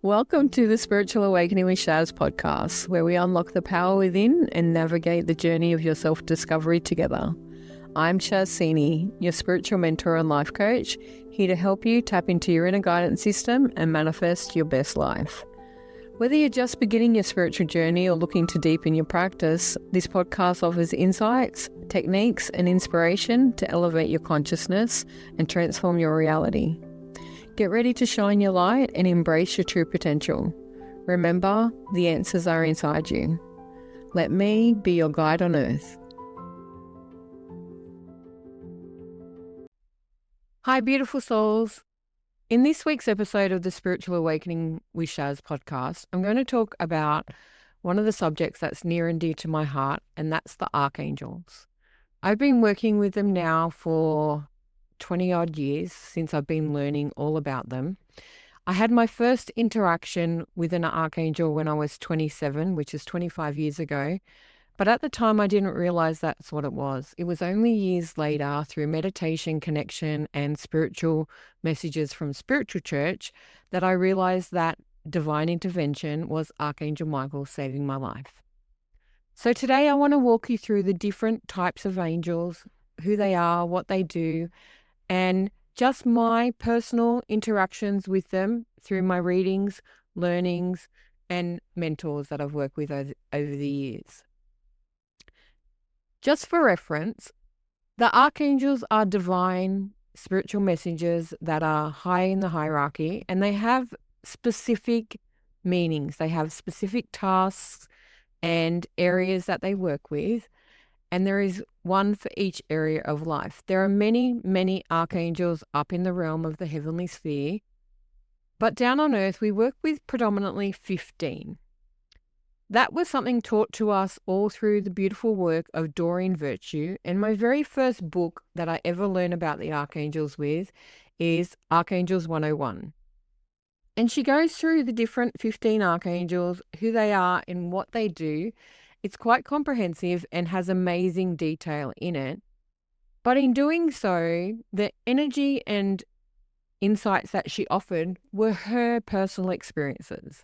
Welcome to the Spiritual Awakening with Shaz podcast, where we unlock the power within and navigate the journey of your self-discovery together. I'm Shaz, your spiritual mentor and life coach, here to help you tap into your inner guidance system and manifest your best life. Whether you're just beginning your spiritual journey or looking to deepen your practice, this podcast offers insights, techniques, and inspiration to elevate your consciousness and transform your reality. Get ready to shine your light and embrace your true potential. Remember, the answers are inside you. Let me be your guide on earth. Hi, beautiful souls. In this week's episode of the Spiritual Awakening with Shaz podcast, I'm going to talk about one of the subjects that's near and dear to my heart, and that's the Archangels. I've been working with them now for 20 odd years since I've been learning all about them. I had my first interaction with an Archangel when I was 27, which is 25 years ago. But at the time, I didn't realize that's what it was. It was only years later, through meditation, connection, and spiritual messages from spiritual church, that I realized that divine intervention was Archangel Michael saving my life. So today I want to walk you through the different types of angels, who they are, what they do, and just my personal interactions with them through my readings, learnings, and mentors that I've worked with over the years. Just for reference, the archangels are divine spiritual messengers that are high in the hierarchy, and they have specific meanings. They have specific tasks and areas that they work with. And there is one for each area of life. There are many, many archangels up in the realm of the heavenly sphere, but down on earth we work with predominantly 15. That was something taught to us all through the beautiful work of Doreen Virtue, and my very first book that I ever learned about the archangels with is Archangels 101. And she goes through the different 15 archangels, who they are and what they do. It's quite comprehensive and has amazing detail in it. But in doing so, the energy and insights that she offered were her personal experiences.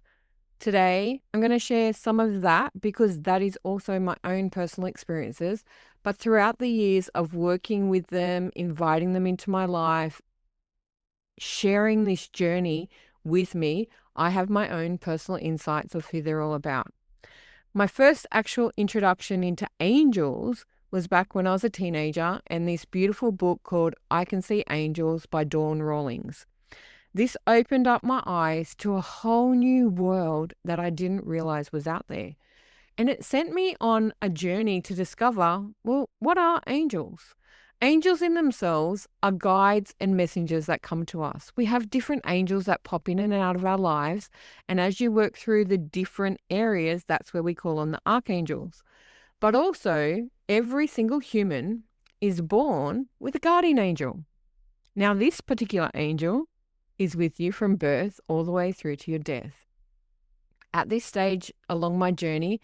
Today, I'm going to share some of that because that is also my own personal experiences. But throughout the years of working with them, inviting them into my life, sharing this journey with me, I have my own personal insights of who they're all about. My first actual introduction into angels was back when I was a teenager, and this beautiful book called I Can See Angels by Dawn Rawlings. This opened up my eyes to a whole new world that I didn't realize was out there. And it sent me on a journey to discover, well, what are angels? Angels in themselves are guides and messengers that come to us. We have different angels that pop in and out of our lives. And as you work through the different areas, that's where we call on the archangels. But also, every single human is born with a guardian angel. Now, this particular angel is with you from birth all the way through to your death. At this stage along my journey,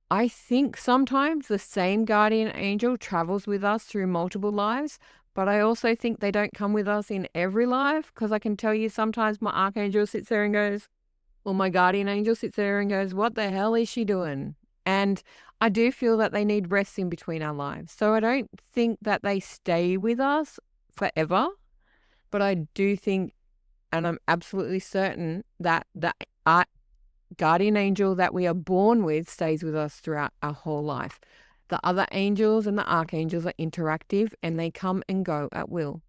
I think sometimes the same guardian angel travels with us through multiple lives, but I also think they don't come with us in every life, because I can tell you sometimes my archangel sits there and goes, or my guardian angel sits there and goes, what the hell is she doing? And I do feel that they need rest in between our lives. So I don't think that they stay with us forever, but I do think, and I'm absolutely certain, that the guardian angel that we are born with stays with us throughout our whole life. The other angels and the archangels are interactive, and they come and go at will.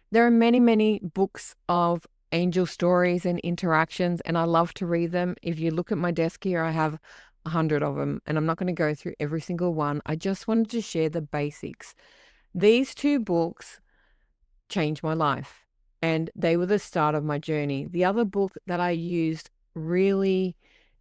There are many, many books of angel stories and interactions, and I love to read them. If you look at my desk here, I have 100 of them, and I'm not going to go through every single one. I just wanted to share the basics. These two books changed my life, and they were the start of my journey. The other book that I used really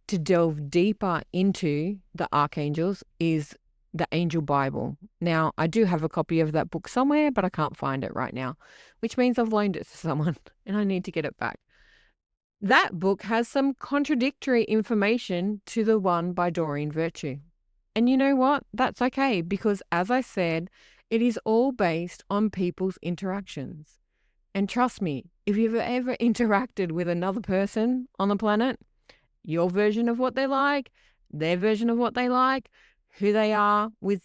to delve deeper into the archangels is the Angel Bible. Now, I do have a copy of that book somewhere, but I can't find it right now, which means I've loaned it to someone and I need to get it back. That book has some contradictory information to the one by Doreen Virtue. And you know what? That's okay, because as I said, it is all based on people's interactions. And trust me, if you've ever interacted with another person on the planet, your version of what they like, their version of what they like, who they are with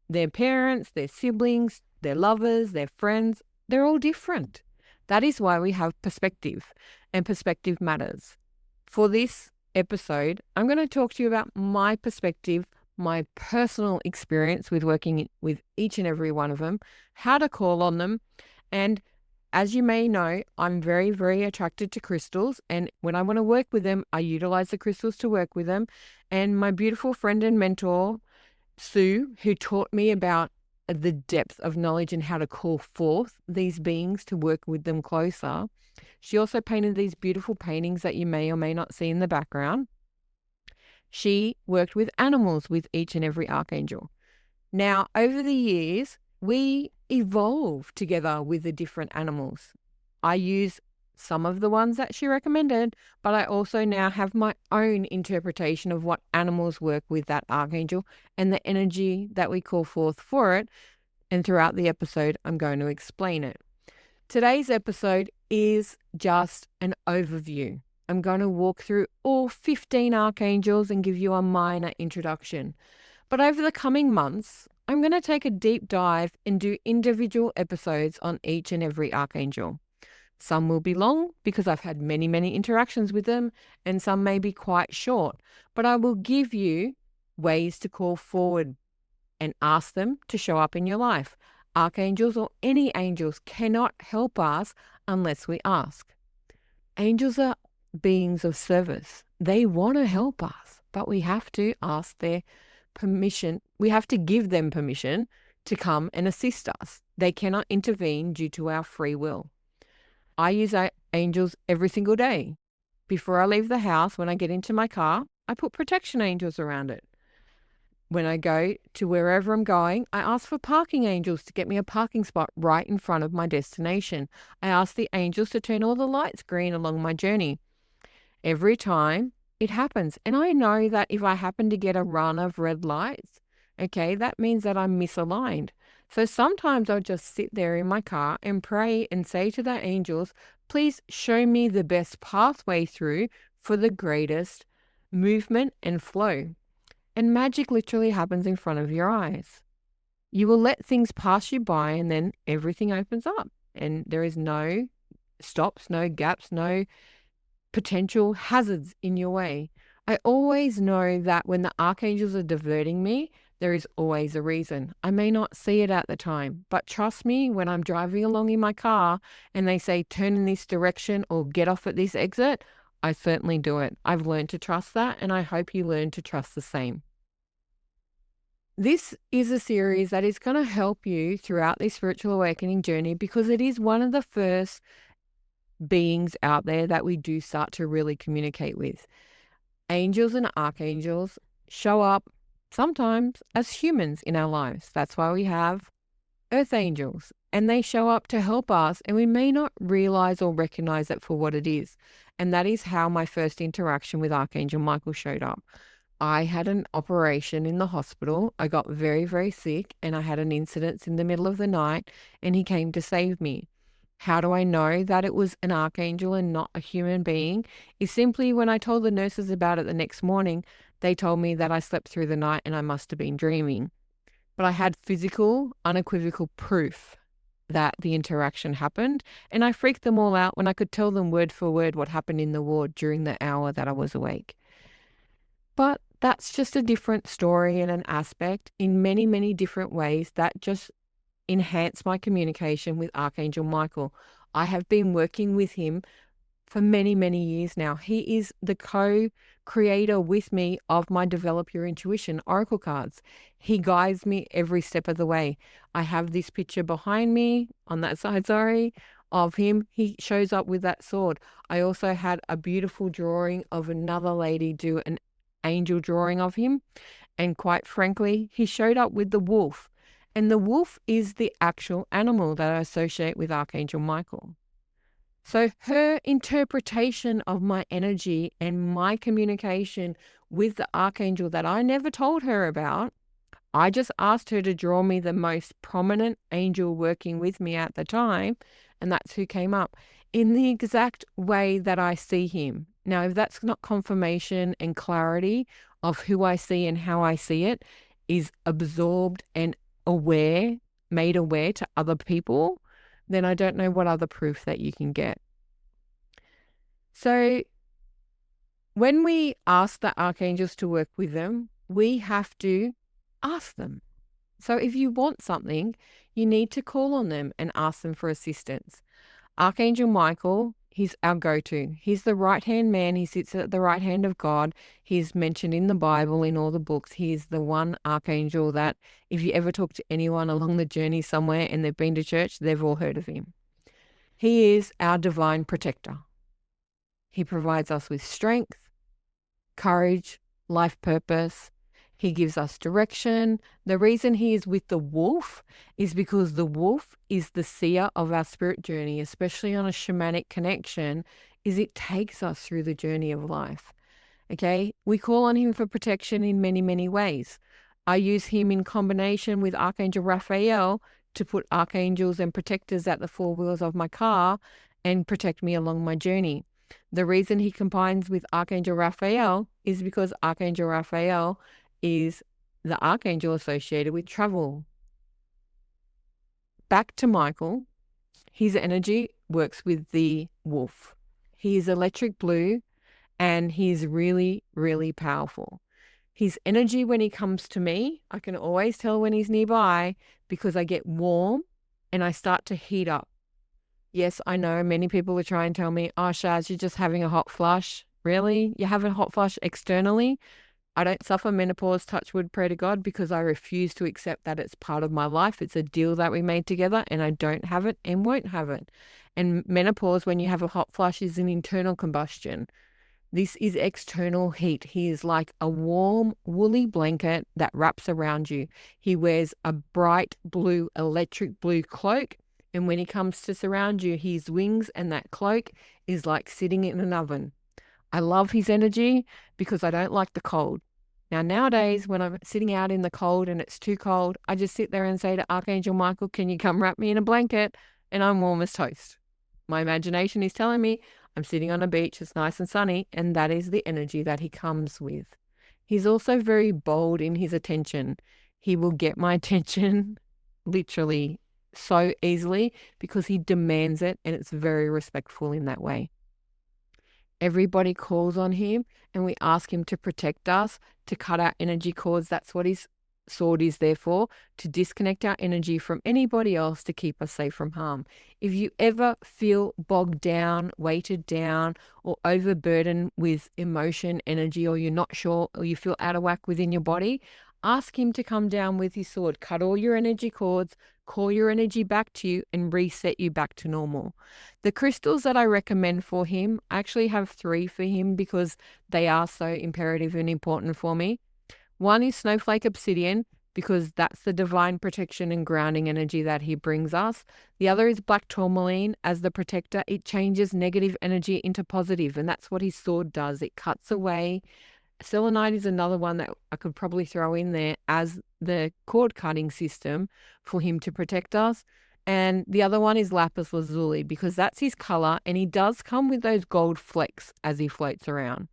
their parents, their siblings, their lovers, their friends, they're all different. That is why we have perspective, and perspective matters. For this episode, I'm going to talk to you about my perspective, my personal experience with working with each and every one of them, how to call on them, and as you may know, I'm very, very attracted to crystals, and when I want to work with them, I utilize the crystals to work with them. And my beautiful friend and mentor, Sue, who taught me about the depth of knowledge and how to call forth these beings to work with them closer, she also painted these beautiful paintings that you may or may not see in the background. She worked with animals with each and every archangel. Now, over the years, we evolve together with the different animals. I use some of the ones that she recommended, but I also now have my own interpretation of what animals work with that archangel and the energy that we call forth for it. And throughout the episode, I'm going to explain it. Today's episode is just an overview. I'm going to walk through all 15 archangels and give you a minor introduction. But over the coming months, I'm going to take a deep dive and do individual episodes on each and every archangel. Some will be long because I've had many, many interactions with them, and some may be quite short. But I will give you ways to call forward and ask them to show up in your life. Archangels or any angels cannot help us unless we ask. Angels are beings of service. They want to help us, but we have to ask their permission. We have to give them permission to come and assist us. They cannot intervene due to our free will. I use angels every single day. Before I leave the house, when I get into my car, I put protection angels around it. When I go to wherever I'm going, I ask for parking angels to get me a parking spot right in front of my destination. I ask the angels to turn all the lights green along my journey. Every time it happens. And I know that if I happen to get a run of red lights, okay, that means that I'm misaligned. So sometimes I'll just sit there in my car and pray and say to the angels, please show me the best pathway through for the greatest movement and flow. And magic literally happens in front of your eyes. You will let things pass you by and then everything opens up and there is no stops, no gaps, no potential hazards in your way. I always know that when the archangels are diverting me, there is always a reason. I may not see it at the time, but trust me, when I'm driving along in my car and they say turn in this direction or get off at this exit, I certainly do it. I've learned to trust that, and I hope you learn to trust the same. This is a series that is going to help you throughout this spiritual awakening journey because it is one of the first beings out there that we do start to really communicate with. Angels and archangels show up sometimes as humans in our lives. That's why we have earth angels, and they show up to help us, and we may not realize or recognize it for what it is. And that is how my first interaction with Archangel Michael showed up. I had an operation in the hospital. I got very, very sick, and I had an incident in the middle of the night, and he came to save me. How do I know that it was an archangel and not a human being? Is simply when I told the nurses about it the next morning, they told me that I slept through the night and I must have been dreaming. But I had physical, unequivocal proof that the interaction happened, and I freaked them all out when I could tell them word for word what happened in the ward during the hour that I was awake. But that's just a different story and an aspect in many, many different ways that just enhance my communication with Archangel Michael. I have been working with him for many, many years now. He is the co-creator with me of my Develop Your Intuition Oracle cards. He guides me every step of the way. I have this picture behind me, on that side, of him. He shows up with that sword. I also had a beautiful drawing of another lady do an angel drawing of him. And quite frankly, he showed up with the wolf. And the wolf is the actual animal that I associate with Archangel Michael. So her interpretation of my energy and my communication with the archangel that I never told her about, I just asked her to draw me the most prominent angel working with me at the time, and that's who came up in the exact way that I see him. Now, if that's not confirmation and clarity of who I see and how I see it is absorbed and aware, made aware to other people, then I don't know what other proof that you can get. So when we ask the archangels to work with them, we have to ask them. So if you want something, you need to call on them and ask them for assistance. Archangel Michael, he's our go-to. He's the right-hand man. He sits at the right hand of God. He's mentioned in the Bible, in all the books. He's the one archangel that if you ever talk to anyone along the journey somewhere and they've been to church, they've all heard of him. He is our divine protector. He provides us with strength, courage, life purpose. He gives us direction. The reason he is with the wolf is because the wolf is the seer of our spirit journey, especially on a shamanic connection, is it takes us through the journey of life. Okay, we call on him for protection in many, many ways. I use him in combination with Archangel Raphael to put archangels and protectors at the four wheels of my car and protect me along my journey. The reason he combines with Archangel Raphael is because Archangel Raphael is the archangel associated with travel. Back to Michael, his energy works with the wolf. He is electric blue and he's really, really powerful. His energy when he comes to me, I can always tell when he's nearby because I get warm and I start to heat up. Yes, I know many people will try and tell me, oh, Shaz, you're just having a hot flush. Really? You have a hot flush externally? I don't suffer menopause, touch wood, pray to God, because I refuse to accept that it's part of my life. It's a deal that we made together and I don't have it and won't have it. And menopause, when you have a hot flush, is an internal combustion. This is external heat. He is like a warm, woolly blanket that wraps around you. He wears a bright blue, electric blue cloak. And when he comes to surround you, his wings and that cloak is like sitting in an oven. I love his energy because I don't like the cold. Now, nowadays, when I'm sitting out in the cold and it's too cold, I just sit there and say to Archangel Michael, can you come wrap me in a blanket? And I'm warm as toast. My imagination is telling me I'm sitting on a beach, it's nice and sunny, and that is the energy that he comes with. He's also very bold in his attention. He will get my attention literally so easily because he demands it, and it's very respectful in that way. Everybody calls on him and we ask him to protect us, to cut our energy cords. That's what his sword is there for, to disconnect our energy from anybody else to keep us safe from harm. If you ever feel bogged down, weighted down, or overburdened with emotion, energy, or you're not sure, or you feel out of whack within your body, ask him to come down with his sword, cut all your energy cords, call your energy back to you, and reset you back to normal. The crystals that I recommend for him, I actually have 3 for him because they are so imperative and important for me. One is snowflake obsidian because that's the divine protection and grounding energy that he brings us. The other is black tourmaline as the protector. It changes negative energy into positive, and that's what his sword does. It cuts away. Selenite is another one that I could probably throw in there as the cord cutting system for him to protect us. And the other one is lapis lazuli because that's his color, and he does come with those gold flecks as he floats around.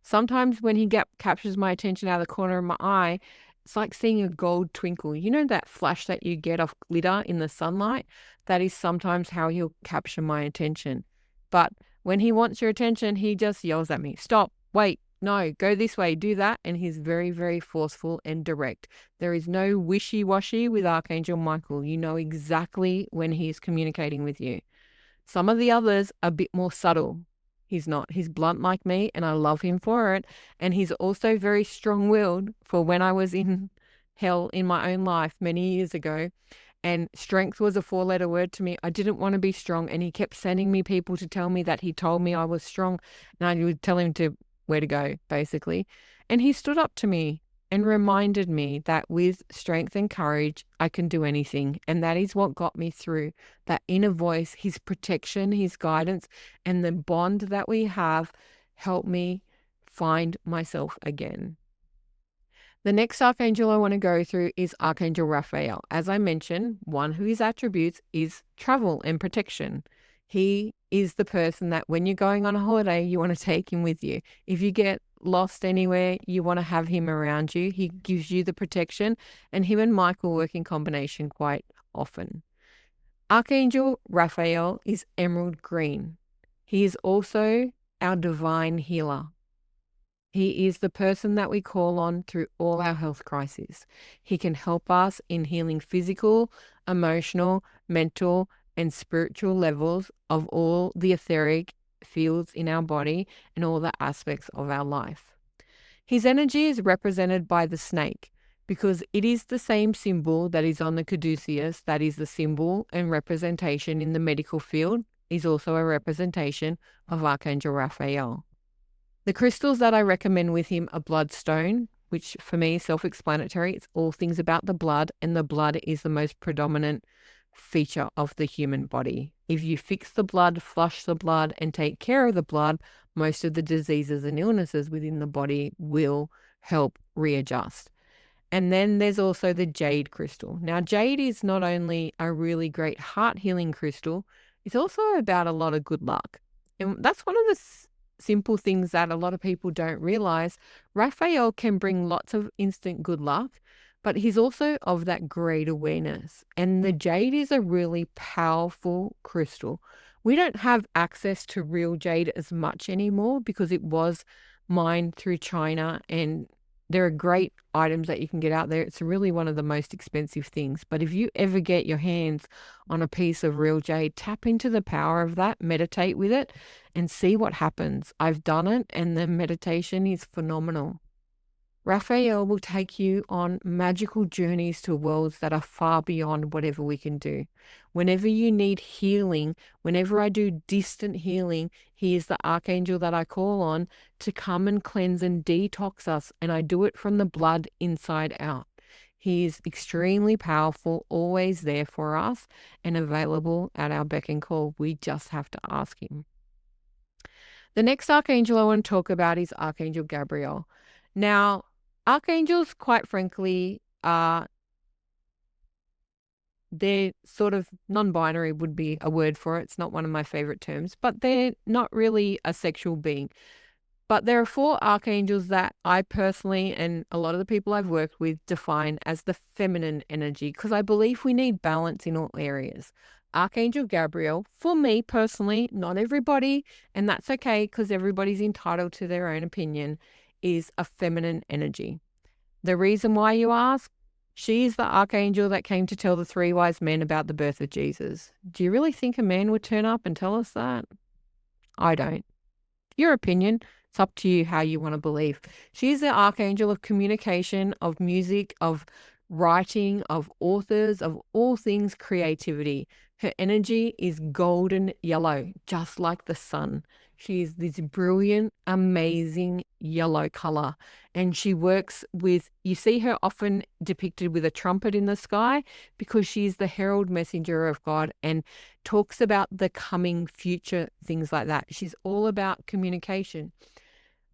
Sometimes when he captures my attention out of the corner of my eye, it's like seeing a gold twinkle. You know that flash that you get off glitter in the sunlight? That is sometimes how he'll capture my attention. But when he wants your attention, he just yells at me, stop, wait, no, go this way, do that. And he's very, very forceful and direct. There is no wishy-washy with Archangel Michael. You know exactly when he's communicating with you. Some of the others are a bit more subtle. He's not. He's blunt like me, and I love him for it. And he's also very strong-willed for when I was in hell in my own life many years ago. And strength was a 4-letter word to me. I didn't want to be strong. And he kept sending me people to tell me that he told me I was strong. And I would tell him where to go, basically. And he stood up to me and reminded me that with strength and courage, I can do anything. And that is what got me through. That inner voice, his protection, his guidance, and the bond that we have helped me find myself again. The next archangel I want to go through is Archangel Raphael. As I mentioned, one of his attributes is travel and protection. He is the person that when you're going on a holiday, you want to take him with you. If you get lost anywhere, you want to have him around you. He gives you the protection, and him and Michael work in combination quite often. Archangel Raphael is emerald green. He is also our divine healer. He is the person that we call on through all our health crises. He can help us in healing physical, emotional, mental, and spiritual levels of all the etheric fields in our body and all the aspects of our life. His energy is represented by the snake because it is the same symbol that is on the caduceus, that is the symbol and representation in the medical field, is also a representation of Archangel Raphael. The crystals that I recommend with him are bloodstone, which for me is self-explanatory. It's all things about the blood, and the blood is the most predominant feature of the human body. If you fix the blood, flush the blood, and take care of the blood, most of the diseases and illnesses within the body will help readjust. And then there's also the jade crystal. Now, jade is not only a really great heart healing crystal, it's also about a lot of good luck. And that's one of the simple things that a lot of people don't realize. Raphael can bring lots of instant good luck, but he's also of that great awareness. And the jade is a really powerful crystal. We don't have access to real jade as much anymore because it was mined through China, and there are great items that you can get out there. It's really one of the most expensive things. But if you ever get your hands on a piece of real jade, tap into the power of that, meditate with it, and see what happens. I've done it, and the meditation is phenomenal. Raphael will take you on magical journeys to worlds that are far beyond whatever we can do. Whenever you need healing, whenever I do distant healing, he is the archangel that I call on to come and cleanse and detox us, and I do it from the blood inside out. He is extremely powerful, always there for us, and available at our beck and call. We just have to ask him. The next archangel I want to talk about is Archangel Gabriel. Now, archangels, quite frankly, they're sort of non-binary would be a word for it. It's not one of my favorite terms, but they're not really a sexual being. But there are 4 archangels that I personally and a lot of the people I've worked with define as the feminine energy, because I believe we need balance in all areas. Archangel Gabriel, for me personally, not everybody, and that's okay because everybody's entitled to their own opinion, is a feminine energy. The reason why, you ask? She is the archangel that came to tell the 3 wise men about the birth of Jesus. Do you really think a man would turn up and tell us that? I don't. Your opinion. It's up to you how you want to believe. She is the archangel of communication, of music, of writing, of authors, of all things creativity. Her energy is golden yellow, just like the sun. She is this brilliant, amazing yellow color. And she works with, you see her often depicted with a trumpet in the sky because she is the herald messenger of God and talks about the coming future, things like that. She's all about communication.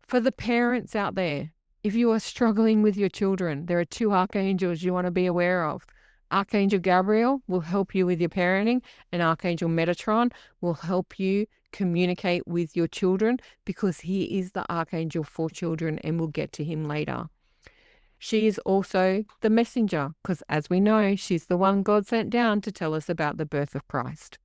For the parents out there, if you are struggling with your children, there are 2 archangels you want to be aware of. Archangel Gabriel will help you with your parenting, and Archangel Metatron will help you communicate with your children because he is the archangel for children, and we'll get to him later. She is also the messenger because, as we know, she's the one God sent down to tell us about the birth of Christ.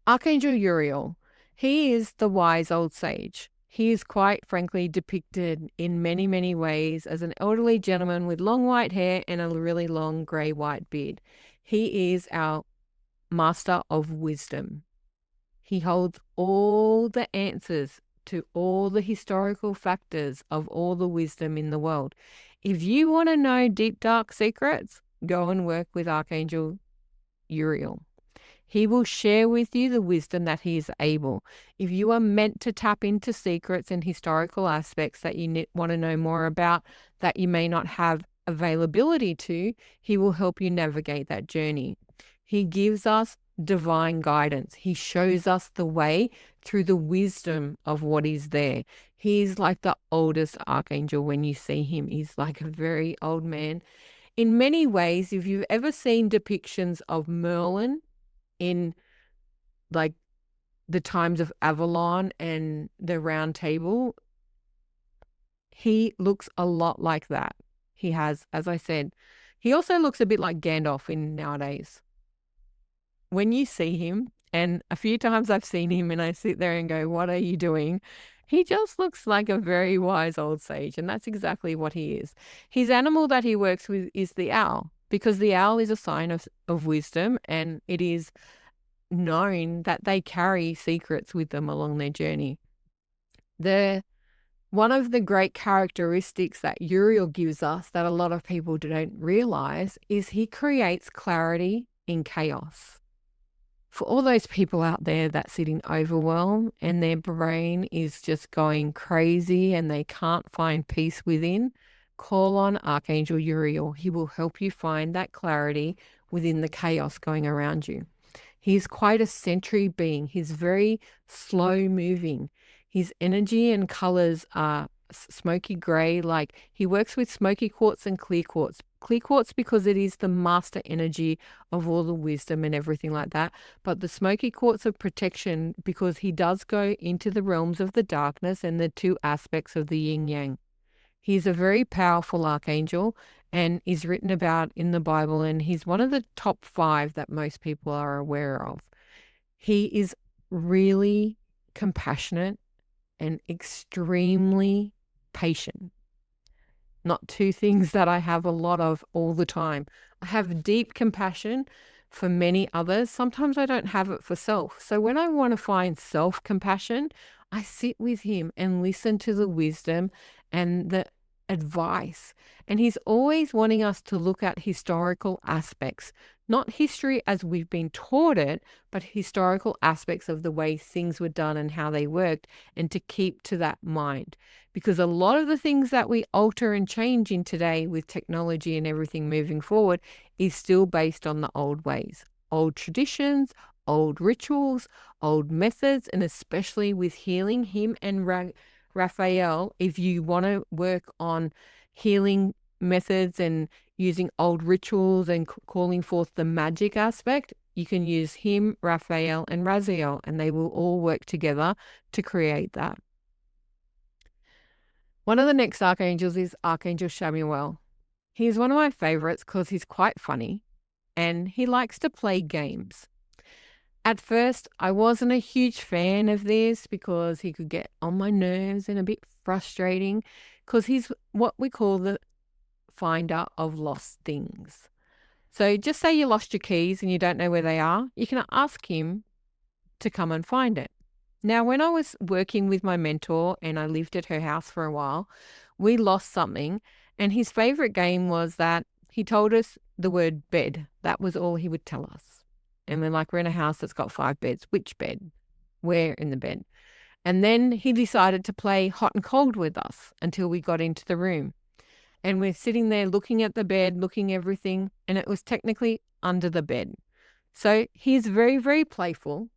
Archangel Uriel, he is the wise old sage. He is quite frankly depicted in many, many ways as an elderly gentleman with long white hair and a really long grey white beard. He is our master of wisdom. He holds all the answers to all the historical factors of all the wisdom in the world. If you want to know deep, dark secrets, go and work with Archangel Uriel. He will share with you the wisdom that he is able. If you are meant to tap into secrets and historical aspects that you want to know more about that you may not have availability to, he will help you navigate that journey. He gives us divine guidance. He shows us the way through the wisdom of what is there. He's like the oldest archangel when you see him. He's like a very old man. In many ways, if you've ever seen depictions of Merlin in like the times of Avalon and the Round Table, he looks a lot like that. He has, as I said, he also looks a bit like Gandalf in nowadays. When you see him, and a few times I've seen him and I sit there and go, what are you doing? He just looks like a very wise old sage, and that's exactly what he is. His animal that he works with is the owl, because the owl is a sign of wisdom, and it is known that they carry secrets with them along their journey. One of the great characteristics that Uriel gives us that a lot of people don't realize is he creates clarity in chaos. For all those people out there that sit in overwhelm and their brain is just going crazy and they can't find peace within, call on Archangel Uriel. He will help you find that clarity within the chaos going around you. He's quite a sentry being. He's very slow moving. His energy and colors are smoky gray. Like, he works with smoky quartz and clear quartz. Clear quartz because it is the master energy of all the wisdom and everything like that. But the smoky quartz of protection, because he does go into the realms of the darkness and the two aspects of the yin yang. He's a very powerful archangel and is written about in the Bible, and he's one of the top 5 that most people are aware of. He is really compassionate and extremely patient. Not two things that I have a lot of all the time. I have deep compassion for many others. Sometimes I don't have it for self. So when I want to find self-compassion, I sit with him and listen to the wisdom and the advice. And he's always wanting us to look at historical aspects, not history as we've been taught it, but historical aspects of the way things were done and how they worked, and to keep to that mind. Because a lot of the things that we alter and change in today with technology and everything moving forward is still based on the old ways, old traditions, old rituals, old methods, and especially with healing, him and Raphael, if you want to work on healing methods and using old rituals and calling forth the magic aspect, you can use him, Raphael, and Raziel, and they will all work together to create that. One of the next archangels is Archangel Samuel. He's one of my favorites because he's quite funny and he likes to play games. At first, I wasn't a huge fan of this because he could get on my nerves and a bit frustrating, because he's what we call the finder of lost things. So just say you lost your keys and you don't know where they are, you can ask him to come and find it. Now, when I was working with my mentor and I lived at her house for a while, we lost something, and his favorite game was that he told us the word bed. That was all he would tell us. And we're in a house that's got 5 beds. Which bed? Where in the bed? And then he decided to play hot and cold with us until we got into the room. And we're sitting there looking at the bed, looking everything, and it was technically under the bed. So he's very, very playful.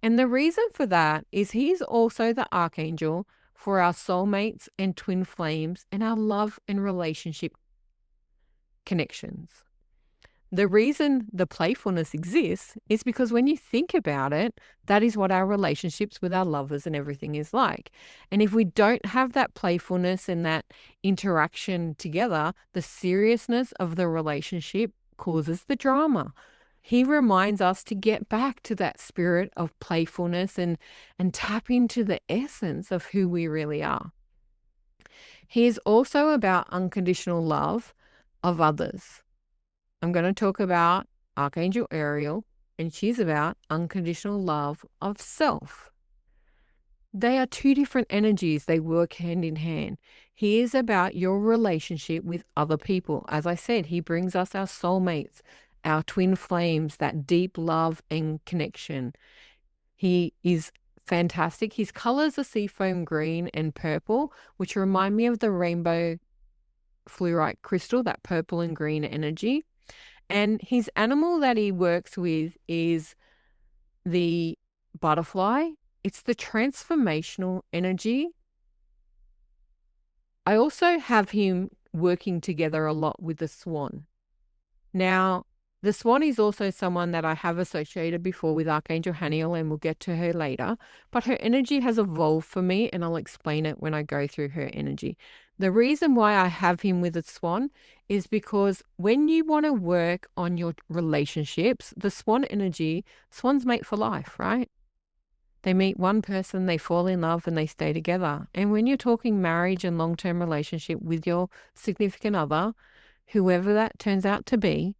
And the reason for that is he's also the archangel for our soulmates and twin flames and our love and relationship connections. The reason the playfulness exists is because when you think about it, that is what our relationships with our lovers and everything is like. And if we don't have that playfulness and that interaction together, the seriousness of the relationship causes the drama. He reminds us to get back to that spirit of playfulness and tap into the essence of who we really are. He is also about unconditional love of others. I'm going to talk about Archangel Ariel, and she's about unconditional love of self. They are two different energies. They work hand in hand. He is about your relationship with other people. As I said, he brings us our soulmates, our twin flames, that deep love and connection. He is fantastic. His colors are seafoam green and purple, which remind me of the rainbow fluorite crystal, that purple and green energy. And his animal that he works with is the butterfly. It's the transformational energy. I also have him working together a lot with the swan. Now, the swan is also someone that I have associated before with Archangel Haniel, and we'll get to her later. But her energy has evolved for me, and I'll explain it when I go through her energy. The reason why I have him with the swan is because when you want to work on your relationships, the swan energy, swans mate for life, right? They meet one person, they fall in love, and they stay together. And when you're talking marriage and long-term relationship with your significant other, whoever that turns out to be,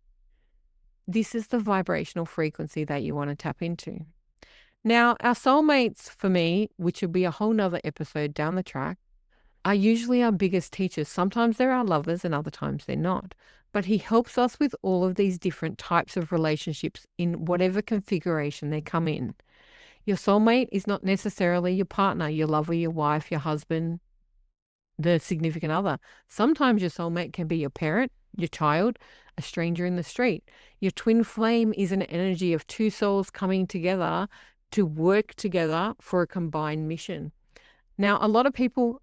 this is the vibrational frequency that you want to tap into. Now, our soulmates for me, which will be a whole nother episode down the track, are usually our biggest teachers. Sometimes they're our lovers and other times they're not. But he helps us with all of these different types of relationships in whatever configuration they come in. Your soulmate is not necessarily your partner, your lover, your wife, your husband, the significant other. Sometimes your soulmate can be your parent, your child, a stranger in the street. Your twin flame is an energy of two souls coming together to work together for a combined mission. Now, a lot of people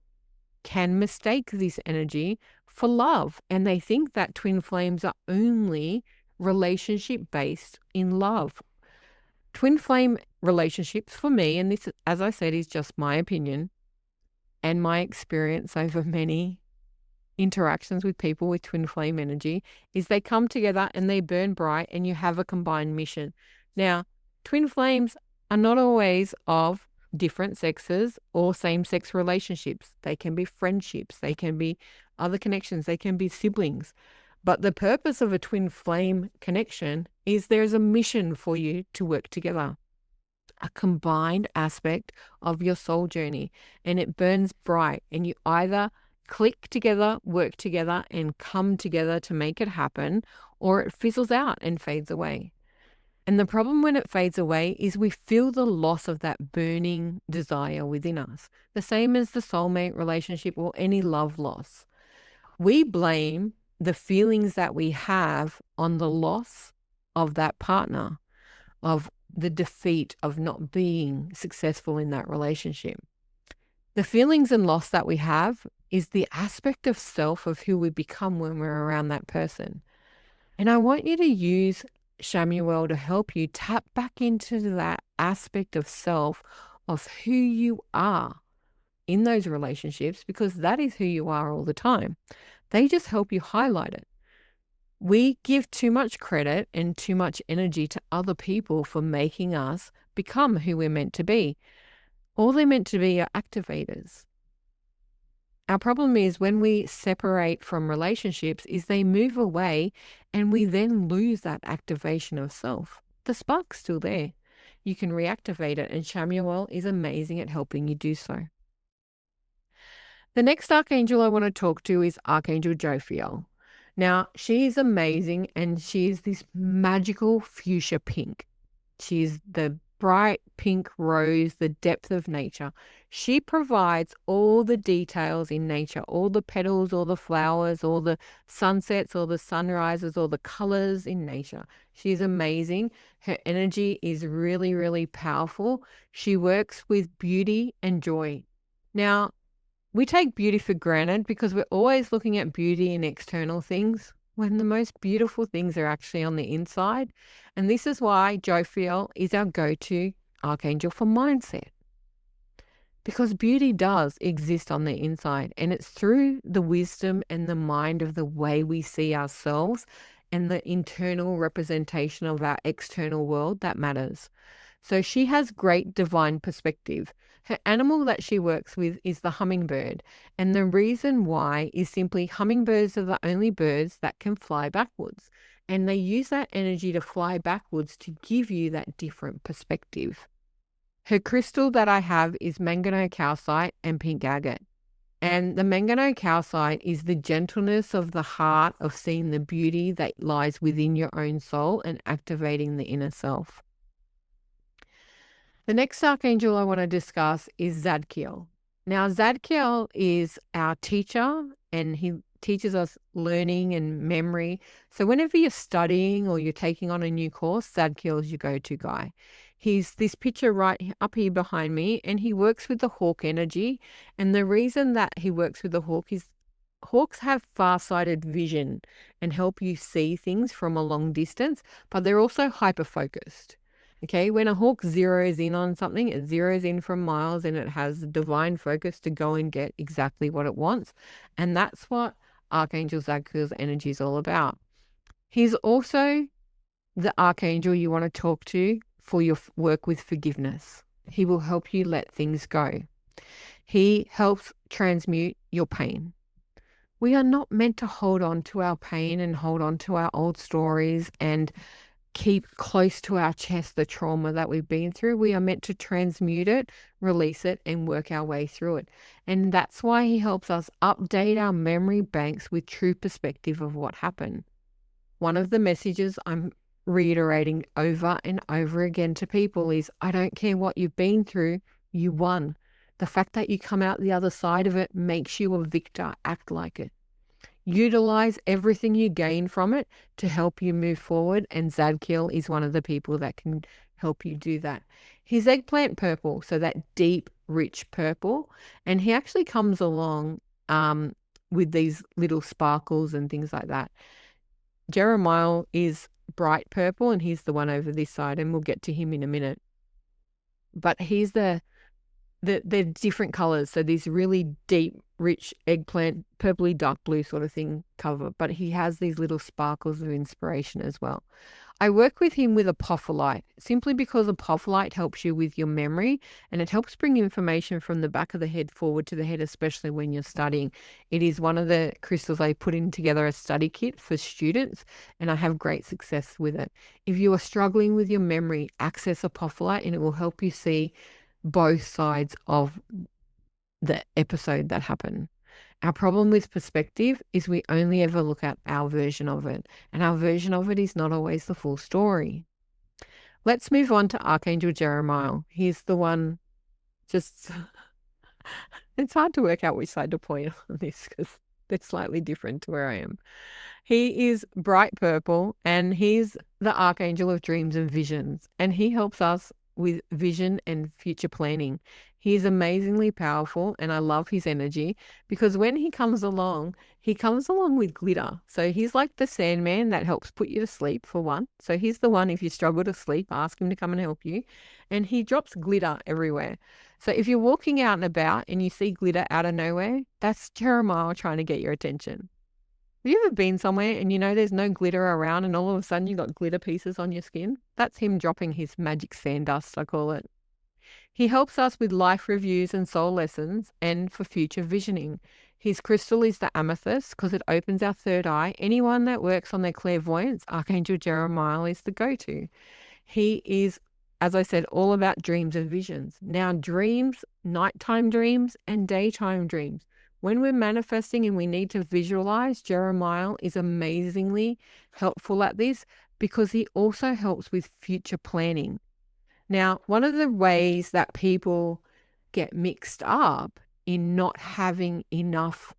can mistake this energy for love, and they think that twin flames are only relationship based in love. Twin flame relationships for me, and this, as I said, is just my opinion and my experience over many interactions with people with twin flame energy, is they come together and they burn bright and you have a combined mission. Now, twin flames are not always of different sexes or same-sex relationships. They can be friendships, they can be other connections, they can be siblings. But the purpose of a twin flame connection is there's a mission for you to work together, a combined aspect of your soul journey, and it burns bright, and you either click together, work together, and come together to make it happen, or it fizzles out and fades away. And the problem when it fades away is we feel the loss of that burning desire within us, the same as the soulmate relationship or any love loss. We blame the feelings that we have on the loss of that partner, of the defeat of not being successful in that relationship. The feelings and loss that we have is the aspect of self of who we become when we're around that person. And I want you to use Shamuel to help you tap back into that aspect of self of who you are in those relationships, because that is who you are all the time. They just help you highlight it. We give too much credit and too much energy to other people for making us become who we're meant to be. All they're meant to be are activators. Our problem is when we separate from relationships is they move away and we then lose that activation of self. The spark's still there. You can reactivate it, and Shamuel is amazing at helping you do so. The next archangel I want to talk to is Archangel Jophiel. Now, she is amazing, and she is this magical fuchsia pink. She is the bright pink rose, the depth of nature. She provides all the details in nature, all the petals, all the flowers, all the sunsets, all the sunrises, all the colors in nature. She's amazing. Her energy is really, really powerful. She works with beauty and joy. Now, we take beauty for granted because we're always looking at beauty in external things when the most beautiful things are actually on the inside. And this is why Jophiel is our go-to archangel for mindset. Because beauty does exist on the inside, and it's through the wisdom and the mind of the way we see ourselves and the internal representation of our external world that matters. So she has great divine perspective. Her animal that she works with is the hummingbird. And the reason why is simply hummingbirds are the only birds that can fly backwards. And they use that energy to fly backwards to give you that different perspective. Her crystal that I have is manganese calcite and pink agate. And the manganese calcite is the gentleness of the heart of seeing the beauty that lies within your own soul and activating the inner self. The next archangel I want to discuss is Zadkiel. Now, Zadkiel is our teacher, and he teaches us learning and memory. So whenever you're studying or you're taking on a new course, Zadkiel is your go-to guy. He's this picture right up here behind me, and he works with the hawk energy. And the reason that he works with the hawk is hawks have far-sighted vision and help you see things from a long distance, but they're also hyper-focused. Okay, when a hawk zeroes in on something, it zeroes in from miles and it has divine focus to go and get exactly what it wants. And that's what Archangel Zadkiel's energy is all about. He's also the archangel you want to talk to for your work with forgiveness. He will help you let things go. He helps transmute your pain. We are not meant to hold on to our pain and hold on to our old stories and keep close to our chest the trauma that we've been through. We are meant to transmute it, release it, and work our way through it. And that's why he helps us update our memory banks with true perspective of what happened. One of the messages I'm reiterating over and over again to people is, I don't care what you've been through, you won. The fact that you come out the other side of it makes you a victor. Act like it. Utilize everything you gain from it to help you move forward, and Zadkiel is one of the people that can help you do that. He's eggplant purple, so that deep, rich purple, and he actually comes along with these little sparkles and things like that. Jeremiah is bright purple, and he's the one over this side, and we'll get to him in a minute. But he's they're different colors. So these really deep, rich eggplant, purpley dark blue sort of thing cover, but he has these little sparkles of inspiration as well. I work with him with apophyllite simply because apophyllite helps you with your memory, and it helps bring information from the back of the head forward to the head, especially when you're studying. It is one of the crystals I put in together a study kit for students, and I have great success with it. If you are struggling with your memory, access apophyllite and it will help you see both sides of the episode that happened. Our problem with perspective is we only ever look at our version of it, and our version of it is not always the full story. Let's move on to Archangel Jeremiah. He's the one, just, it's hard to work out which side to point on this because they're slightly different to where I am. He is bright purple, and he's the Archangel of dreams and visions, and he helps us with vision and future planning. He is amazingly powerful, and I love his energy because when he comes along with glitter. So he's like the Sandman that helps put you to sleep, for one. So he's the one, if you struggle to sleep, ask him to come and help you. And he drops glitter everywhere. So if you're walking out and about and you see glitter out of nowhere, that's Jeremiah trying to get your attention. Have you ever been somewhere and you know there's no glitter around and all of a sudden you got glitter pieces on your skin? That's him dropping his magic sand dust, I call it. He helps us with life reviews and soul lessons and for future visioning. His crystal is the amethyst because it opens our third eye. Anyone that works on their clairvoyance, Archangel Jeremiah is the go-to. He is, as I said, all about dreams and visions. Now, dreams, nighttime dreams and daytime dreams. When we're manifesting and we need to visualize, Jeremiah is amazingly helpful at this because he also helps with future planning. Now, one of the ways that people get mixed up in not having enough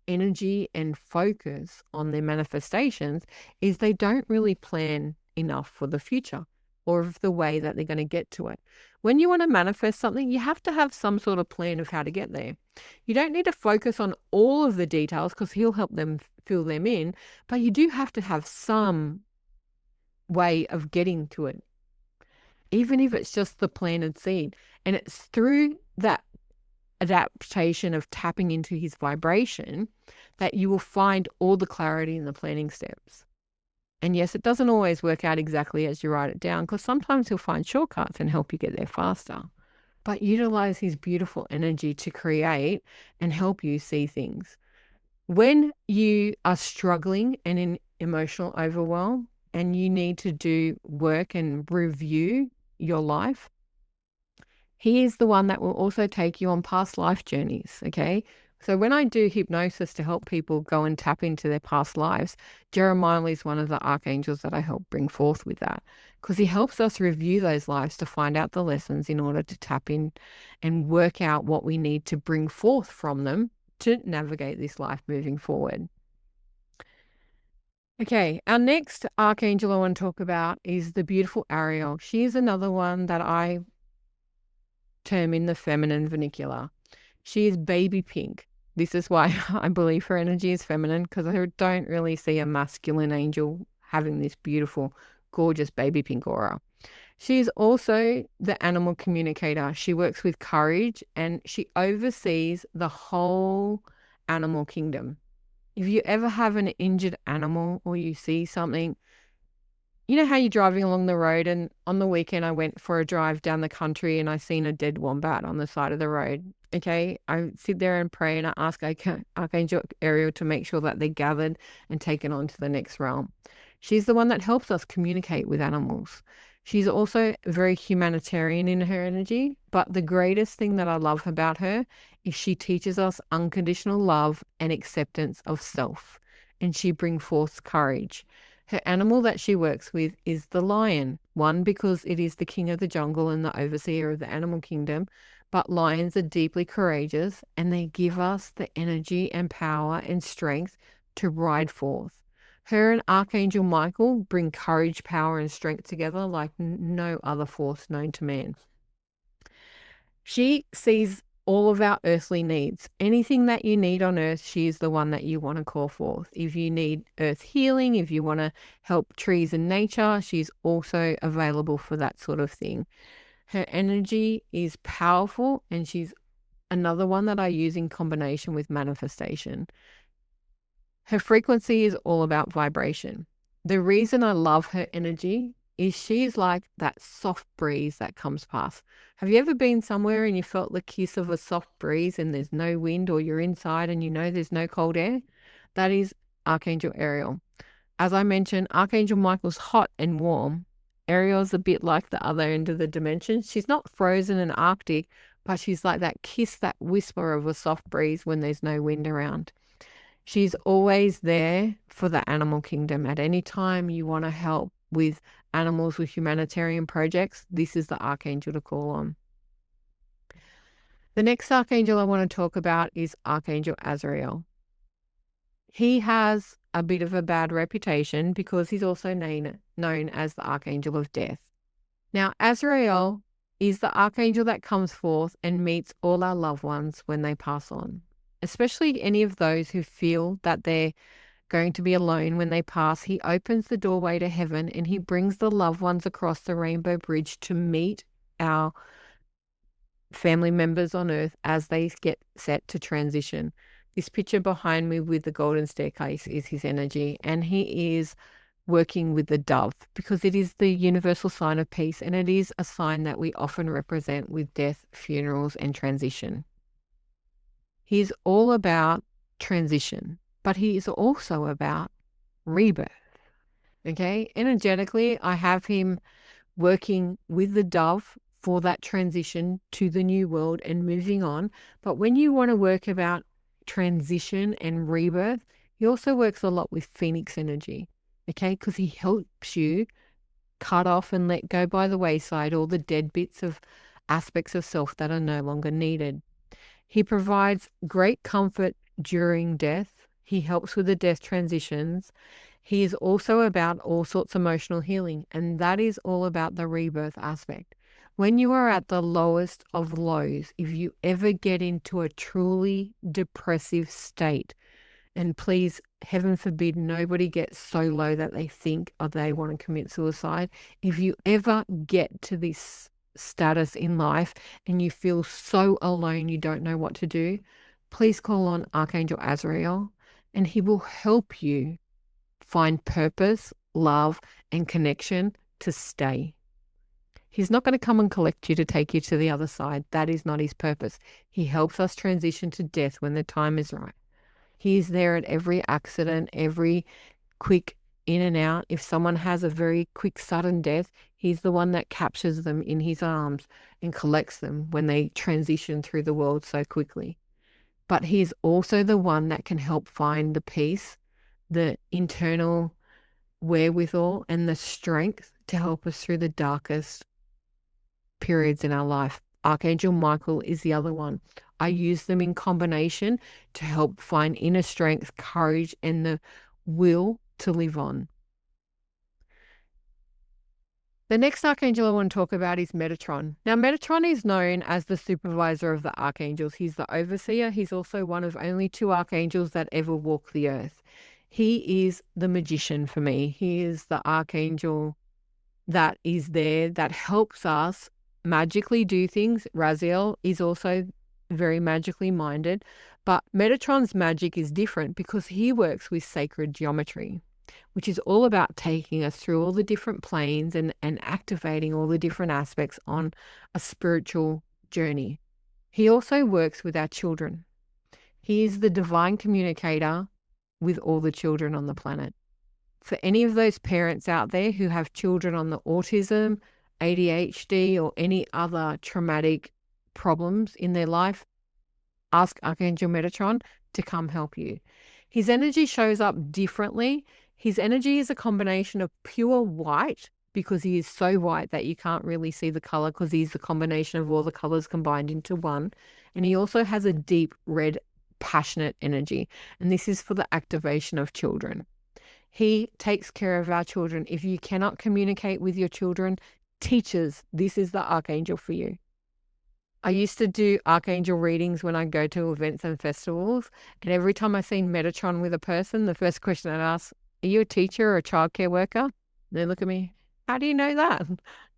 energy and focus on their manifestations is they don't really plan enough for the future or of the way that they're going to get to it. When you want to manifest something, you have to have some sort of plan of how to get there. You don't need to focus on all of the details because he'll help them fill them in, but you do have to have some way of getting to it, even if it's just the planted seed. And it's through that adaptation of tapping into his vibration that you will find all the clarity in the planning steps. And yes, it doesn't always work out exactly as you write it down because sometimes he'll find shortcuts and help you get there faster. But utilize his beautiful energy to create and help you see things. When you are struggling and in emotional overwhelm and you need to do work and review your life, he is the one that will also take you on past life journeys, okay? So when I do hypnosis to help people go and tap into their past lives, Jeremiah is one of the archangels that I help bring forth with that because he helps us review those lives to find out the lessons in order to tap in and work out what we need to bring forth from them to navigate this life moving forward. Okay, our next archangel I want to talk about is the beautiful Ariel. She is another one that I term in the feminine vernacular. She is baby pink. This is why I believe her energy is feminine, because I don't really see a masculine angel having this beautiful, gorgeous baby pink aura. She is also the animal communicator. She works with courage and she oversees the whole animal kingdom. If you ever have an injured animal or you see something, you know how you're driving along the road, and on the weekend I went for a drive down the country and I seen a dead wombat on the side of the road. Okay, I sit there and pray and I ask Archangel Ariel to make sure that they're gathered and taken on to the next realm. She's the one that helps us communicate with animals. She's also very humanitarian in her energy, but the greatest thing that I love about her is she teaches us unconditional love and acceptance of self, and she brings forth courage. Her animal that she works with is the lion. One, because it is the king of the jungle and the overseer of the animal kingdom, but lions are deeply courageous and they give us the energy and power and strength to ride forth. Her and Archangel Michael bring courage, power, and strength together like no other force known to man. She sees all of our earthly needs. Anything that you need on earth, she is the one that you want to call forth. If you need earth healing, if you want to help trees and nature, she's also available for that sort of thing. Her energy is powerful, and she's another one that I use in combination with manifestation. Her frequency is all about vibration. The reason I love her energy is she's like that soft breeze that comes past. Have you ever been somewhere and you felt the kiss of a soft breeze and there's no wind, or you're inside and you know there's no cold air? That is Archangel Ariel. As I mentioned, Archangel Michael's hot and warm. Ariel's a bit like the other end of the dimension. She's not frozen and arctic, but she's like that kiss, that whisper of a soft breeze when there's no wind around. She's always there for the animal kingdom. At any time you want to help with animals with humanitarian projects, this is the archangel to call on. The next archangel I want to talk about is Archangel Azrael. He has a bit of a bad reputation because he's also known as the Archangel of Death. Now, Azrael is the archangel that comes forth and meets all our loved ones when they pass on, especially any of those who feel that they're going to be alone when they pass. He opens the doorway to heaven and he brings the loved ones across the rainbow bridge to meet our family members on earth as they get set to transition. This picture behind me with the golden staircase is his energy, and he is working with the dove because it is the universal sign of peace, and it is a sign that we often represent with death, funerals, and transition. He's all about transition, but he is also about rebirth. Okay, energetically, I have him working with the dove for that transition to the new world and moving on. But when you want to work about transition and rebirth, he also works a lot with Phoenix energy, okay, because he helps you cut off and let go by the wayside all the dead bits of aspects of self that are no longer needed. He provides great comfort during death. He helps with the death transitions. He is also about all sorts of emotional healing, and that is all about the rebirth aspect. When you are at the lowest of lows, if you ever get into a truly depressive state, and please, heaven forbid, nobody gets so low that they think or they want to commit suicide. If you ever get to this status in life and you feel so alone you don't know what to do, please call on Archangel Azrael and he will help you find purpose, love, and connection to stay. He's not going to come and collect you to take you to the other side. That is not his purpose. He helps us transition to death when the time is right. He's there at every accident, every quick in and out. If someone has a very quick, sudden death, he's the one that captures them in his arms and collects them when they transition through the world so quickly. But he's also the one that can help find the peace, the internal wherewithal, and the strength to help us through the darkest periods in our life. Archangel Michael is the other one. I use them in combination to help find inner strength, courage, and the will to live on. The next archangel I want to talk about is Metatron. Now, Metatron is known as the supervisor of the archangels. He's the overseer. He's also one of only 2 archangels that ever walk the earth. He is the magician for me. He is the archangel that is there that helps us magically do things. Raziel is also very magically minded, but Metatron's magic is different because he works with sacred geometry, which is all about taking us through all the different planes and activating all the different aspects on a spiritual journey. He also works with our children. He is the divine communicator with all the children on the planet. For any of those parents out there who have children on the autism, ADHD, or any other traumatic problems in their life, ask Archangel Metatron to come help you. His energy shows up differently. His energy is a combination of pure white, because he is so white that you can't really see the color because he's the combination of all the colors combined into one. And he also has a deep red, passionate energy. And this is for the activation of children. He takes care of our children. If you cannot communicate with your children, teachers, this is the archangel for you. I used to do archangel readings when I go to events and festivals, and every time I seen Metatron with a person, the first question I'd ask, are you a teacher or a childcare worker? And they look at me, how do you know that?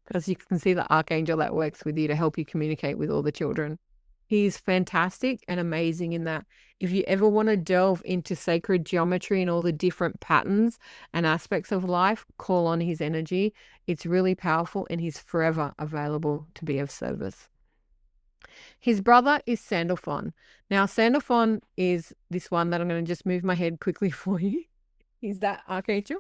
Because you can see the archangel that works with you to help you communicate with all the children. He's fantastic and amazing in that. If you ever want to delve into sacred geometry and all the different patterns and aspects of life, call on his energy. It's really powerful and he's forever available to be of service. His brother is Sandalphon. Now, Sandalphon is this one that I'm going to just move my head quickly for you. He's that archangel.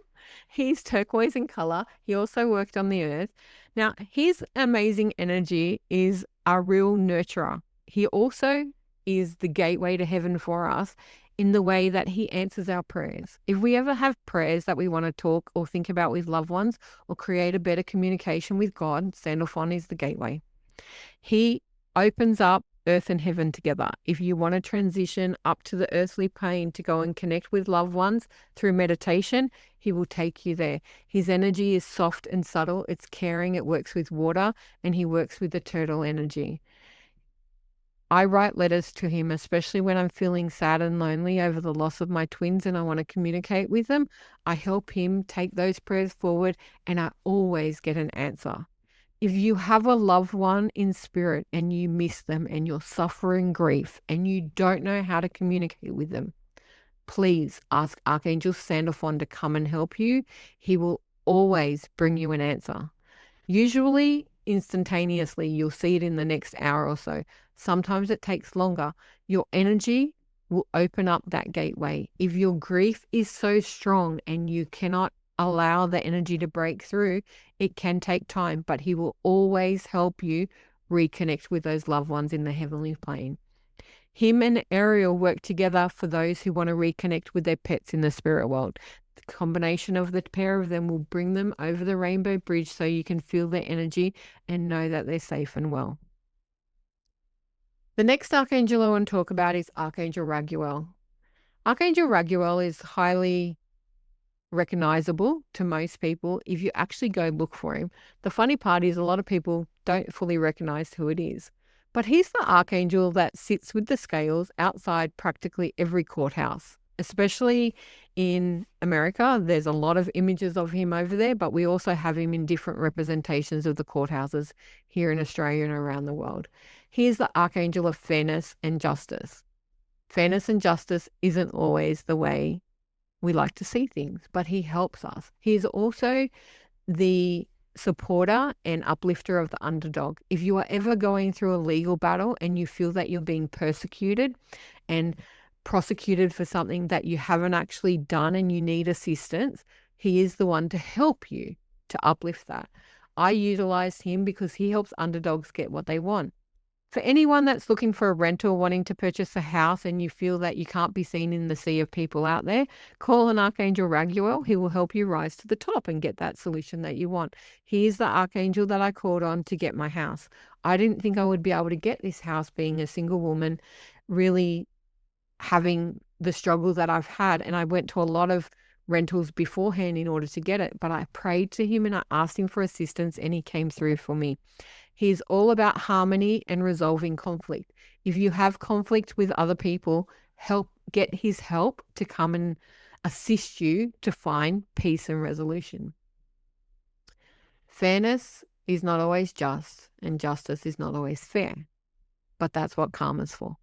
He's turquoise in color. He also worked on the earth. Now, his amazing energy is a real nurturer. He also is the gateway to heaven for us in the way that he answers our prayers. If we ever have prayers that we want to talk or think about with loved ones or create a better communication with God, Sandalphon is the gateway. He opens up earth and heaven together. If you want to transition up to the earthly plane to go and connect with loved ones through meditation, he will take you there. His energy is soft and subtle. It's caring. It works with water, and he works with the turtle energy. I write letters to him, especially when I'm feeling sad and lonely over the loss of my twins and I want to communicate with them. I help him take those prayers forward, and I always get an answer. If you have a loved one in spirit and you miss them and you're suffering grief and you don't know how to communicate with them, please ask Archangel Sandalphon to come and help you. He will always bring you an answer. Usually instantaneously, you'll see it in the next hour or so. Sometimes it takes longer. Your energy will open up that gateway. If your grief is so strong and you cannot allow the energy to break through, it can take time, but he will always help you reconnect with those loved ones in the heavenly plane. Him and Ariel work together for those who want to reconnect with their pets in the spirit world. The combination of the pair of them will bring them over the rainbow bridge so you can feel their energy and know that they're safe and well. The next archangel I want to talk about is Archangel Raguel. Archangel Raguel is highly recognizable to most people if you actually go look for him. The funny part is a lot of people don't fully recognize who it is. But he's the archangel that sits with the scales outside practically every courthouse, especially in America. There's a lot of images of him over there, but we also have him in different representations of the courthouses here in Australia and around the world. He is the archangel of fairness and justice. Fairness and justice isn't always the way we like to see things, but he helps us. He is also the supporter and uplifter of the underdog. If you are ever going through a legal battle and you feel that you're being persecuted and prosecuted for something that you haven't actually done and you need assistance, he is the one to help you to uplift that. I utilize him because he helps underdogs get what they want. For anyone that's looking for a rental, wanting to purchase a house, and you feel that you can't be seen in the sea of people out there, call an Archangel Raguel. He will help you rise to the top and get that solution that you want. He is the archangel that I called on to get my house. I didn't think I would be able to get this house being a single woman, really having the struggle that I've had. And I went to a lot of rentals beforehand in order to get it, but I prayed to him and I asked him for assistance and he came through for me. He's all about harmony and resolving conflict. If you have conflict with other people, get his help to come and assist you to find peace and resolution. Fairness is not always just, and justice is not always fair, but that's what karma's for.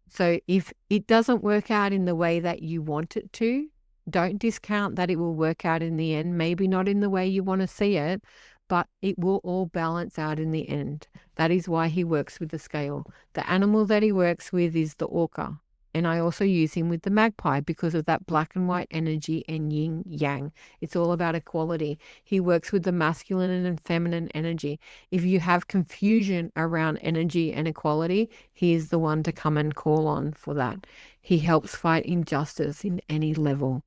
So if it doesn't work out in the way that you want it to, don't discount that it will work out in the end. Maybe not in the way you want to see it, but it will all balance out in the end. That is why he works with the scale. The animal that he works with is the orca. And I also use him with the magpie because of that black and white energy and yin yang. It's all about equality. He works with the masculine and feminine energy. If you have confusion around energy and equality, he is the one to come and call on for that. He helps fight injustice in any level,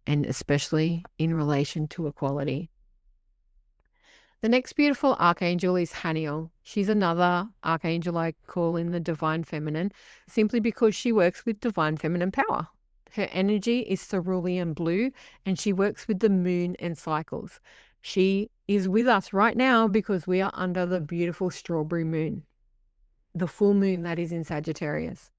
and especially in relation to equality. The next beautiful archangel is Haniel. She's another archangel I call in the divine feminine, simply because she works with divine feminine power. Her energy is cerulean blue, and she works with the moon and cycles. She is with us right now because we are under the beautiful strawberry moon, the full moon that is in Sagittarius.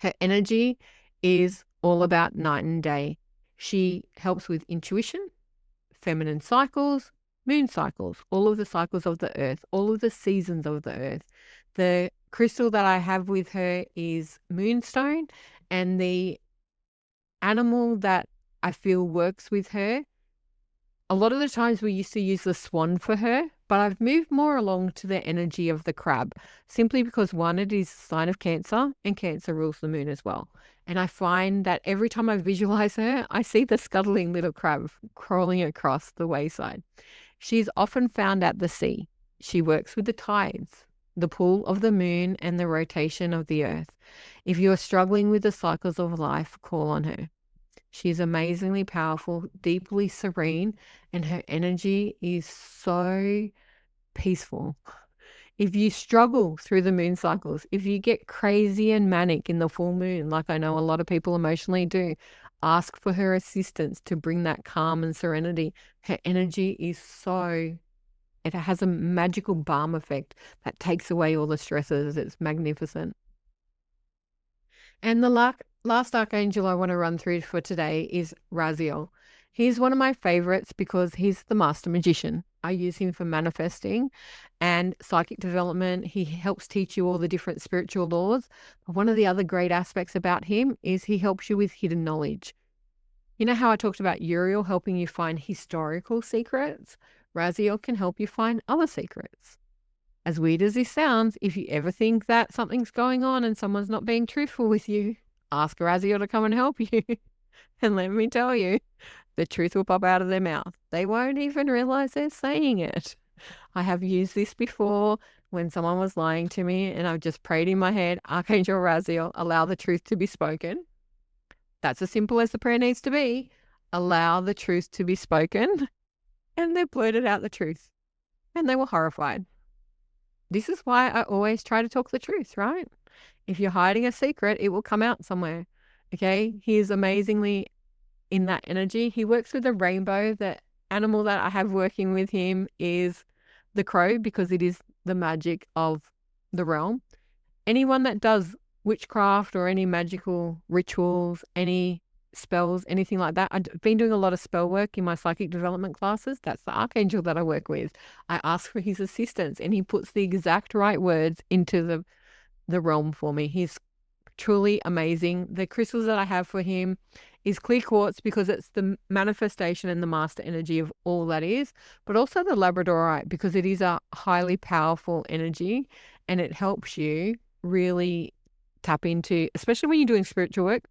Her energy is all about night and day. She helps with intuition, feminine cycles, moon cycles, all of the cycles of the earth, all of the seasons of the earth. The crystal that I have with her is moonstone, and the animal that I feel works with her, a lot of the times we used to use the swan for her, but I've moved more along to the energy of the crab, simply because one, it is a sign of Cancer, and Cancer rules the moon as well. And I find that every time I visualize her, I see the scuttling little crab crawling across the wayside. She's often found at the sea. She works with the tides, the pull of the moon, and the rotation of the earth. If you are struggling with the cycles of life, call on her. She's amazingly powerful, deeply serene, and her energy is so peaceful. If you struggle through the moon cycles, if you get crazy and manic in the full moon, like I know a lot of people emotionally do, ask for her assistance to bring that calm and serenity. Her energy is it has a magical balm effect that takes away all the stresses. It's magnificent. And the last archangel I want to run through for today is Raziel. He's one of my favorites because he's the master magician. I use him for manifesting and psychic development. He helps teach you all the different spiritual laws. But one of the other great aspects about him is he helps you with hidden knowledge. You know how I talked about Uriel helping you find historical secrets? Raziel can help you find other secrets. As weird as this sounds, if you ever think that something's going on and someone's not being truthful with you, ask Raziel to come and help you. And let me tell you, the truth will pop out of their mouth. They won't even realize they're saying it. I have used this before when someone was lying to me, and I've just prayed in my head, Archangel Raziel, allow the truth to be spoken. That's as simple as the prayer needs to be. Allow the truth to be spoken. And they blurted out the truth. And they were horrified. This is why I always try to talk the truth, right? If you're hiding a secret, it will come out somewhere. Okay? He is amazingly in that energy. He works with a rainbow. The animal that I have working with him is the crow, because it is the magic of the realm. Anyone that does witchcraft or any magical rituals, any spells, anything like that. I've been doing a lot of spell work in my psychic development classes. That's the archangel that I work with. I ask for his assistance and he puts the exact right words into the realm for me. He's truly amazing. The crystals that I have for him is clear quartz, because it's the manifestation and the master energy of all that is, but also the labradorite, because it is a highly powerful energy and it helps you really tap into, especially when you're doing spiritual work.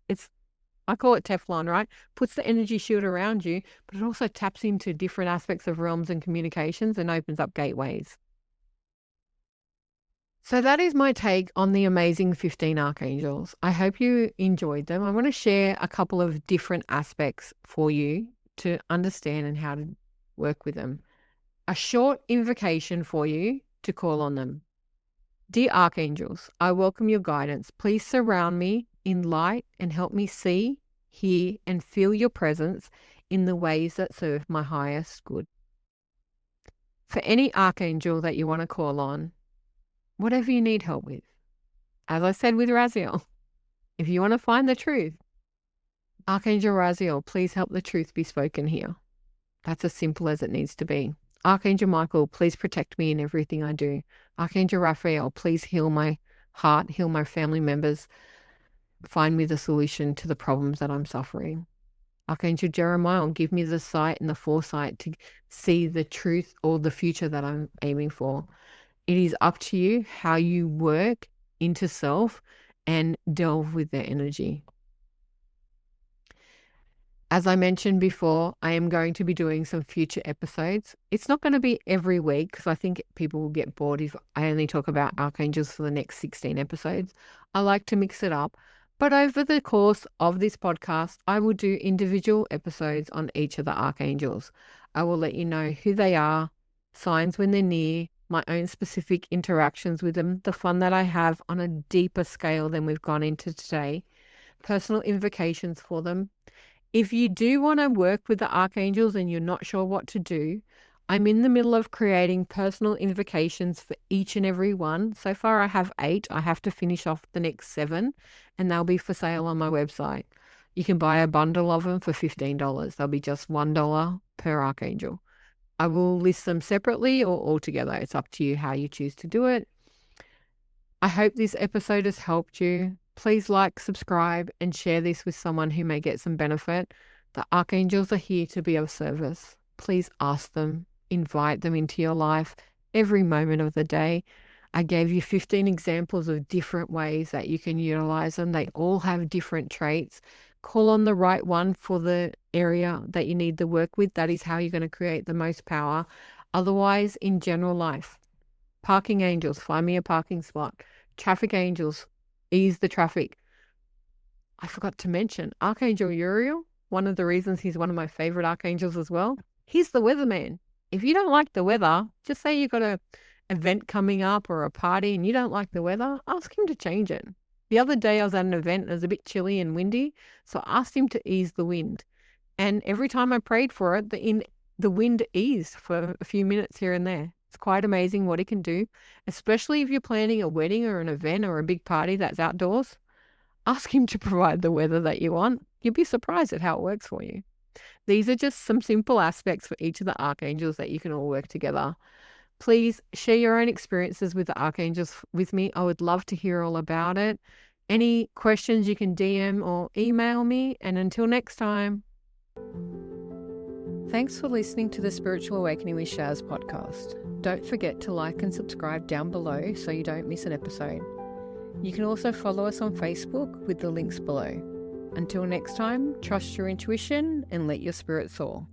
I call it Teflon, right? Puts the energy shield around you, but it also taps into different aspects of realms and communications and opens up gateways. So that is my take on the amazing 15 archangels. I hope you enjoyed them. I want to share a couple of different aspects for you to understand and how to work with them. A short invocation for you to call on them. Dear archangels, I welcome your guidance. Please surround me in light and help me see, hear, and feel your presence in the ways that serve my highest good. For any archangel that you want to call on, whatever you need help with, as I said with Raziel, if you want to find the truth, Archangel Raziel, please help the truth be spoken here. That's as simple as it needs to be. Archangel Michael, please protect me in everything I do. Archangel Raphael, please heal my heart, heal my family members, find me the solution to the problems that I'm suffering. Archangel Jeremiah, give me the sight and the foresight to see the truth or the future that I'm aiming for. It is up to you how you work into self and delve with their energy. As I mentioned before, I am going to be doing some future episodes. It's not going to be every week because I think people will get bored if I only talk about archangels for the next 16 episodes. I like to mix it up. But over the course of this podcast, I will do individual episodes on each of the archangels. I will let you know who they are, signs when they're near, my own specific interactions with them, the fun that I have on a deeper scale than we've gone into today, personal invocations for them. If you do want to work with the archangels and you're not sure what to do, I'm in the middle of creating personal invocations for each and every one. So far, I have 8. I have to finish off the next 7, and they'll be for sale on my website. You can buy a bundle of them for $15. They'll be just $1 per archangel. I will list them separately or all together. It's up to you how you choose to do it. I hope this episode has helped you. Please like, subscribe, and share this with someone who may get some benefit. The archangels are here to be of service. Please ask them, invite them into your life every moment of the day. I gave you 15 examples of different ways that you can utilize them. They all have different traits. Call on the right one for the area that you need the work with. That is how you're going to create the most power. Otherwise, in general life, parking angels, find me a parking spot. Traffic angels, ease the traffic. I forgot to mention Archangel Uriel. One of the reasons he's one of my favorite archangels as well. He's the weatherman. If you don't like the weather, just say you've got an event coming up or a party and you don't like the weather, ask him to change it. The other day I was at an event and it was a bit chilly and windy, so I asked him to ease the wind. And every time I prayed for it, the wind eased for a few minutes here and there. It's quite amazing what it can do, especially if you're planning a wedding or an event or a big party that's outdoors. Ask him to provide the weather that you want. You'll be surprised at how it works for you. These are just some simple aspects for each of the archangels that you can all work together. Please share your own experiences with the archangels with me. I would love to hear all about it. Any questions, you can DM or email me. And until next time. Thanks for listening to the Spiritual Awakening with Shaz podcast. Don't forget to like and subscribe down below so you don't miss an episode. You can also follow us on Facebook with the links below. Until next time, trust your intuition and let your spirit soar.